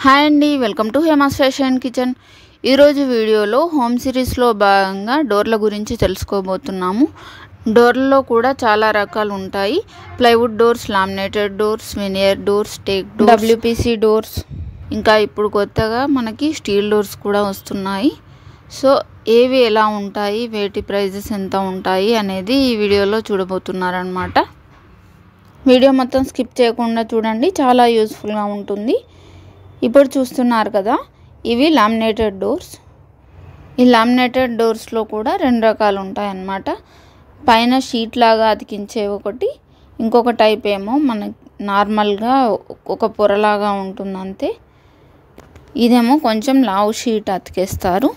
Hi అండి, welcome to Hema's fashion kitchen. ఈరోజు వీడియోలో హోమ్ సిరీస్లో భాగంగా డోర్ల గురించి తెలుసుకోబోతున్నాము. డోర్లలో కూడా చాలా రకాలు ఉంటాయి. Plywood doors, laminated doors, veneer doors, take doors, WPC doors, ఇంకా ఇప్పుడు కొత్తగా మనకి స్టీల్ డోర్స్ కూడా వస్తున్నాయి. సో ఏవి ఎలా ఉంటాయి, వేటి ప్రైజెస్ ఎంత ఉంటాయి అనేది ఈ వీడియోలో చూడబోతున్నారనమాట. వీడియో మొత్తం స్కిప్ చేయకుండా చూడండి, చాలా యూస్ఫుల్గా ఉంటుంది. ఇప్పుడు చూస్తున్నారు కదా, ఇవి లామినేటెడ్ డోర్స్. ఈ లామినేటెడ్ డోర్స్లో కూడా రెండు రకాలు ఉంటాయి అన్నమాట. పైన షీట్ లాగా అతికించే ఒకటి, ఇంకొక టైప్ ఏమో మన నార్మల్గా ఒక పొరలాగా ఉంటుంది అంతే. ఇదేమో కొంచెం లావు షీట్ అతికేస్తారు,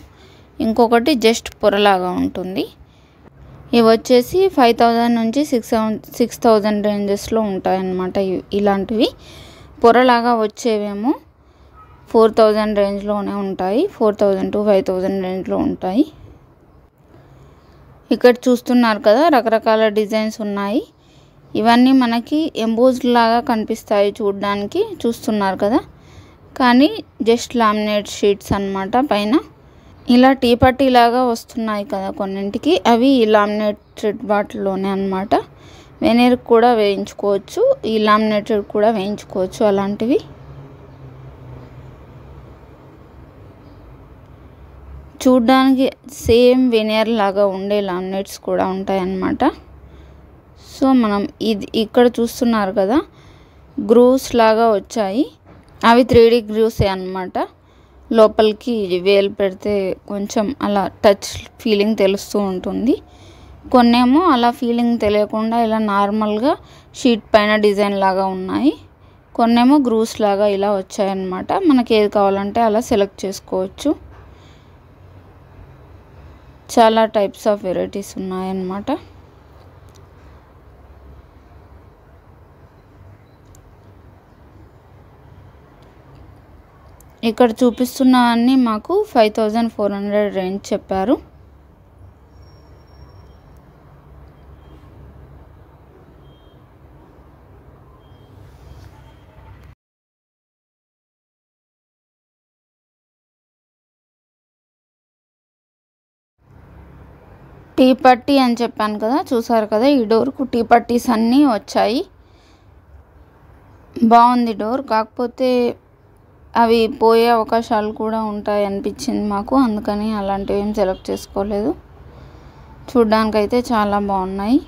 ఇంకొకటి జస్ట్ పొరలాగా ఉంటుంది. ఇవి వచ్చేసి 5000 నుంచి 6000 రేంజెస్లో ఉంటాయి అన్నమాట. ఇలాంటివి పొరలాగా వచ్చేవేమో 4000 రేంజ్లోనే ఉంటాయి. 4000 to 5000 రేంజ్లో ఉంటాయి. ఇక్కడ చూస్తున్నారు కదా, రకరకాల డిజైన్స్ ఉన్నాయి. ఇవన్నీ మనకి ఎంబోజ్డ్ లాగా కనిపిస్తాయి చూడడానికి, చూస్తున్నారు కదా, కానీ జస్ట్ లామినేట్ షీట్స్ అన్నమాట. పైన ఇలా టీ పట్టీ లాగా వస్తున్నాయి కదా కొన్నింటికి, అవి లామినేటెడ్ వాటిలోనే అన్నమాట. వెనీర్ కూడా వేయించుకోవచ్చు, ఈ లామినేటెడ్ కూడా వేయించుకోవచ్చు. అలాంటివి చూడ్డానికి సేమ్ వెనియర్ లాగా ఉండే లామినేట్స్ కూడా ఉంటాయి అన్నమాట. సో మనం ఇక్కడ చూస్తున్నారు కదా, గ్రూవ్స్ లాగా వచ్చాయి. అవి 3D గ్రూవ్సే అన్నమాట. లోపలికి వేలు పెడితే కొంచెం అలా టచ్ ఫీలింగ్ తెలుస్తూ ఉంటుంది. కొన్నేమో అలా ఫీలింగ్ తెలియకుండా ఇలా నార్మల్గా షీట్ పైన డిజైన్ లాగా ఉన్నాయి. కొన్నేమో గ్రూవ్స్ లాగా ఇలా వచ్చాయన్నమాట. మనకి ఏది కావాలంటే అలా సెలెక్ట్ చేసుకోవచ్చు. చాలా టైప్స్ ఆఫ్ వెరైటీస్ ఉన్నాయన్నమాట. ఇక్కడ చూపిస్తున్నవన్నీ మాకు 5400 రేంజ్ చెప్పారు. టీ పట్టీ అని చెప్పాను కదా, చూసారు కదా, ఈ డోర్కు టీ పట్టీస్ అన్నీ వచ్చాయి. బాగుంది డోర్, కాకపోతే అవి పోయే అవకాశాలు కూడా ఉంటాయి అనిపించింది మాకు, అందుకని అలాంటివి ఏం సెలెక్ట్ చేసుకోలేదు. చూడ్డానికైతే చాలా బాగున్నాయి.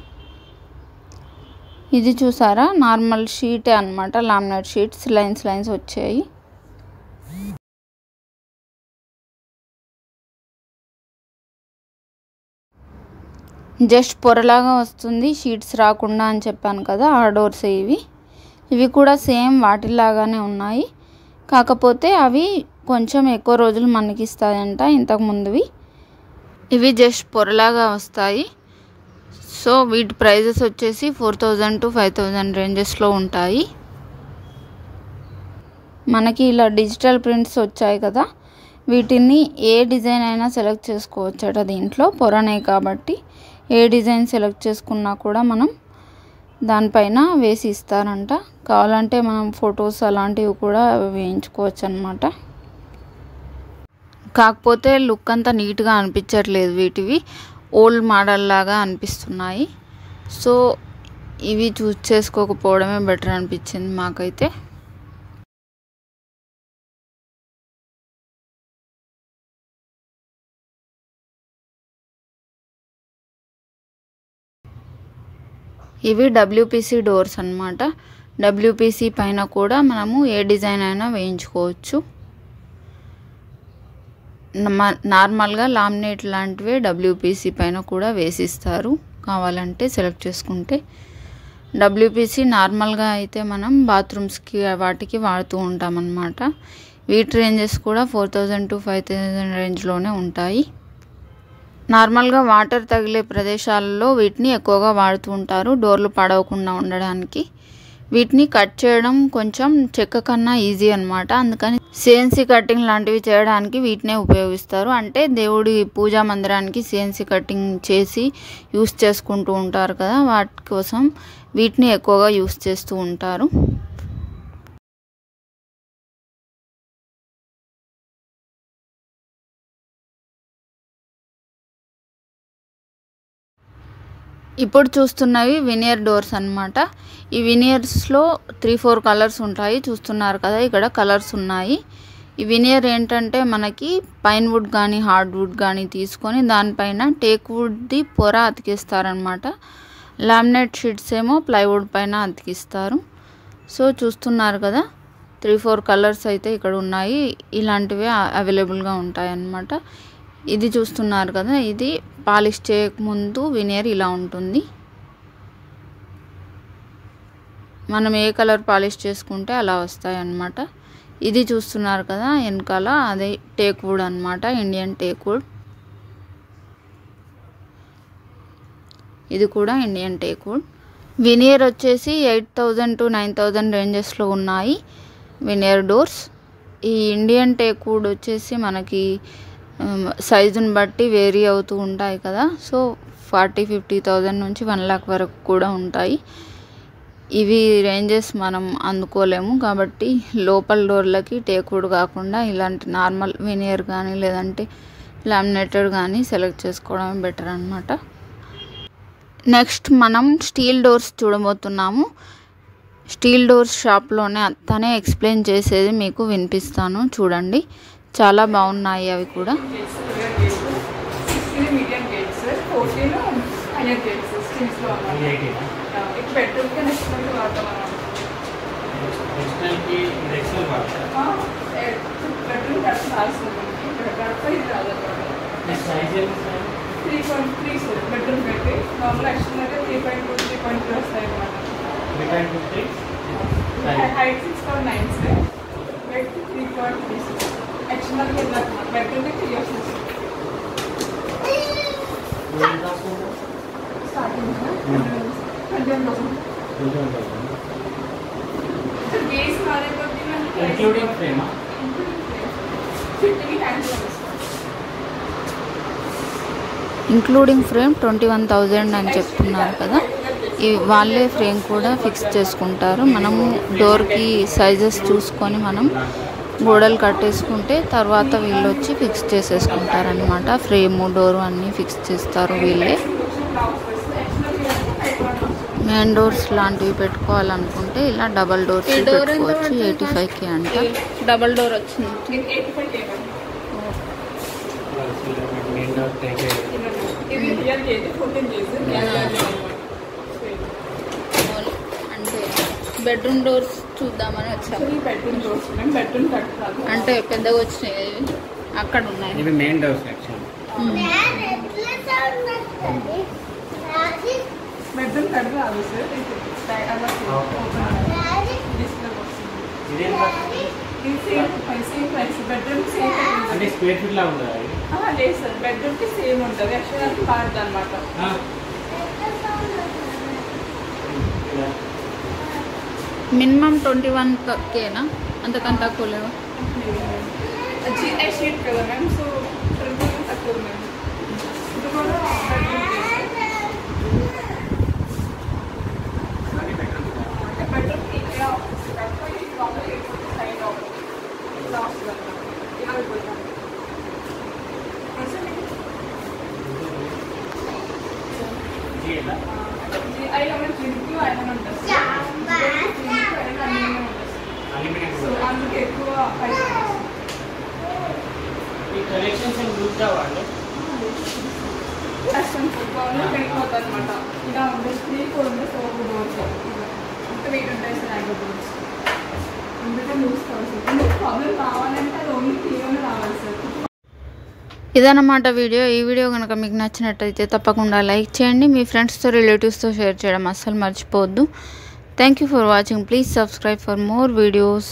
ఇది చూసారా, నార్మల్ షీటే అన్నమాట, లామినేట్ షీట్స్, లైన్స్ వచ్చాయి. జస్ట్ పొరలాగా వస్తుంది, షీట్స్ రాకుండా అని చెప్పాను కదా, ఆ డోర్స్ ఇవి కూడా సేమ్ వాటిలాగానే ఉన్నాయి. కాకపోతే అవి కొంచెం ఎక్కువ రోజులు మనకి ఇస్తాయంట ఇంతకుముందువి. ఇవి జస్ట్ పొరలాగా వస్తాయి. సో వీటి ప్రైజెస్ వచ్చేసి 4000 to 5000 రేంజెస్లో ఉంటాయి. మనకి ఇలా డిజిటల్ ప్రింట్స్ వచ్చాయి కదా, వీటిని ఏ డిజైన్ అయినా సెలెక్ట్ చేసుకోవచ్చట. దీంట్లో పొరనే కాబట్టి ఏ డిజైన్ సెలెక్ట్ చేసుకున్నా కూడా మనం దానిపైన వేసి ఇస్తారంట. కావాలంటే మనం ఫొటోస్ అలాంటివి కూడా వేయించుకోవచ్చు అన్నమాట. కాకపోతే లుక్ అంతా నీట్గా అనిపించట్లేదు, వీటివి ఓల్డ్ మోడల్ లాగా అనిపిస్తున్నాయి. సో ఇవి చూస్ చేసుకోకపోవడమే బెటర్ అనిపించింది మాకైతే. ఇవి డబ్ల్యూపీసీ డోర్స్ అన్నమాట. డబ్ల్యూపీసీ పైన కూడా మనము ఏ డిజైన్ అయినా వేయించుకోవచ్చు. నార్మల్గా లామినేట్ లాంటివే డబ్ల్యూపీసీ పైన కూడా వేసిస్తారు, కావాలంటే సెలెక్ట్ చేసుకుంటే. డబ్ల్యూపీసీ నార్మల్గా అయితే మనం బాత్రూమ్స్కి వాటికి వాడుతూ ఉంటాం అన్నమాట. వీటి రేంజెస్ కూడా 4000 to 5000 రేంజ్లోనే ఉంటాయి. నార్మల్గా వాటర్ తగిలే ప్రదేశాలలో వీటిని ఎక్కువగా వాడుతూ ఉంటారు, డోర్లు పడవకుండా ఉండడానికి. వీటిని కట్ చేయడం కొంచెం చెక్క కన్నా ఈజీ అన్నమాట. అందుకని సిఎన్సీ కటింగ్ లాంటివి చేయడానికి వీటినే ఉపయోగిస్తారు. అంటే దేవుడి పూజా మందిరానికి సిఎన్సీ కటింగ్ చేసి యూస్ చేసుకుంటూ ఉంటారు కదా, వాటి కోసం వీటిని ఎక్కువగా యూస్ చేస్తూ ఉంటారు. ఇప్పుడు చూస్తున్నవి వినియర్ డోర్స్ అన్నమాట. ఈ వినియర్స్లో 3-4 కలర్స్ ఉంటాయి. చూస్తున్నారు కదా, ఇక్కడ కలర్స్ ఉన్నాయి. ఈ వినియర్ ఏంటంటే మనకి పైన్ వుడ్ కానీ హార్డ్ వుడ్ కానీ తీసుకొని దానిపైన టేక్ వుడ్ది పొర అతికిస్తారనమాట. లామినేట్ షీట్స్ ఏమో ప్లైవుడ్ పైన అతికిస్తారు. సో చూస్తున్నారు కదా, 3-4 కలర్స్ అయితే ఇక్కడ ఉన్నాయి. ఇలాంటివే అవైలబుల్గా ఉంటాయి అన్నమాట. ఇది చూస్తున్నారు కదా, ఇది పాలిష్ చేయకముందు వినియర్ ఇలా ఉంటుంది. మనం ఏ కలర్ పాలిష్ చేసుకుంటే అలా వస్తాయి అన్నమాట. ఇది చూస్తున్నారు కదా వెనకాల, అదే టేక్ వుడ్ అన్నమాట, ఇండియన్ టేక్ వుడ్. ఇది కూడా ఇండియన్ టేక్ వుడ్. వినియర్ వచ్చేసి 8,000 to 9,000 రేంజెస్లో ఉన్నాయి వినియర్ డోర్స్. ఈ ఇండియన్ టేక్ వుడ్ వచ్చేసి మనకి సైజుని బట్టి వేరీ అవుతూ ఉంటాయి కదా. సో 40,000-50,000 నుంచి 1 lakh వరకు కూడా ఉంటాయి. ఇవి రేంజెస్ మనం అందుకోలేము కాబట్టి లోపల డోర్లకి టేక్ వుడ్ కాకుండా ఇలాంటి నార్మల్ వినియర్ కానీ లేదంటే లామినేటెడ్ కానీ సెలెక్ట్ చేసుకోవడం బెటర్ అన్నమాట. నెక్స్ట్ మనం స్టీల్ డోర్స్ చూడబోతున్నాము. స్టీల్ డోర్స్ షాప్లోనే తనే ఎక్స్ప్లెయిన్ చేసేది మీకు వినిపిస్తాను, చూడండి. చాలా బాగున్నాయి అవి కూడా. బెడ్రూమ్ పెట్టి నార్మల్ యాక్చువల్ అయితే 3.2, 3.3 వస్తాయి అన్నమాట. Height 6.9 sir, wait 3.36. యాక్చువల్ బెడ్రూమ్కి 3 years స్టార్టింగ్ 21,000. బేస్ మారే కొద్ది including frame fitting hands including frame 21,000 అని చెప్తున్నారు కదా. వాళ్ళే ఫ్రేమ్ కూడా ఫిక్స్ చేసుకుంటారు. మనము డోర్కి సైజెస్ చూసుకొని మనం గోడలు కట్టేసుకుంటే తర్వాత వీళ్ళు వచ్చి ఫిక్స్ చేసేసుకుంటారనమాట. ఫ్రేము డోరు అన్నీ ఫిక్స్ చేస్తారు వీళ్ళే. మెయిన్ డోర్స్ లాంటివి పెట్టుకోవాలనుకుంటే ఇలా డబల్ డోర్స్ పెట్టుకోవచ్చు. 85K అంట డబల్ డోర్ వచ్చింది. అంటే బెడ్రూమ్ డోర్స్ చూద్దామని వచ్చాము. అంటే పెద్దగా వచ్చినాయి అక్కడ ఉన్నాయి. మెయిన్ డోర్స్ బెడ్రూమ్ కట్ రాదు సార్. స్క్వేర్ ఫీట్ లా ఉందా? లేదు సార్, బెడ్రూమ్ కి సేమ్ ఉంటుంది. యాక్చువల్ పార్ట్ అనమాట. మినిమం 21Kనా, అంతకంత తక్కువ లేవా? షీట్ కదా మ్యామ్, సో 20 తక్కువ మ్యామ్. ఇది కూడా బెడ్రూమ్కి ఇలా సైడ్ ఇలా వస్తుంది ఇలా అయిపోతుంది. అందుకే ఎక్కువ వెళ్ళిపోతుంది అనమాట. ఇలా ఉండే 3-4 ఉండే 4 డోర్స్ ఇంకా వెయిట్ ఉంటాయి సార్. ఐదో డోర్స్ అందుకే లూజ్ కావాలి సార్. మీకు ప్రాబ్లం రావాలంటే అది ఓన్లీ క్లియర్గా రావాలి సార్. ఇదన్నమాట వీడియో. ఈ వీడియో కనుక మీకు నచ్చినట్టయితే తప్పకుండా లైక్ చేయండి. మీ ఫ్రెండ్స్తో రిలేటివ్స్తో షేర్ చేయడం అస్సలు మర్చిపోవద్దు. Thank you for watching. Please subscribe for more videos.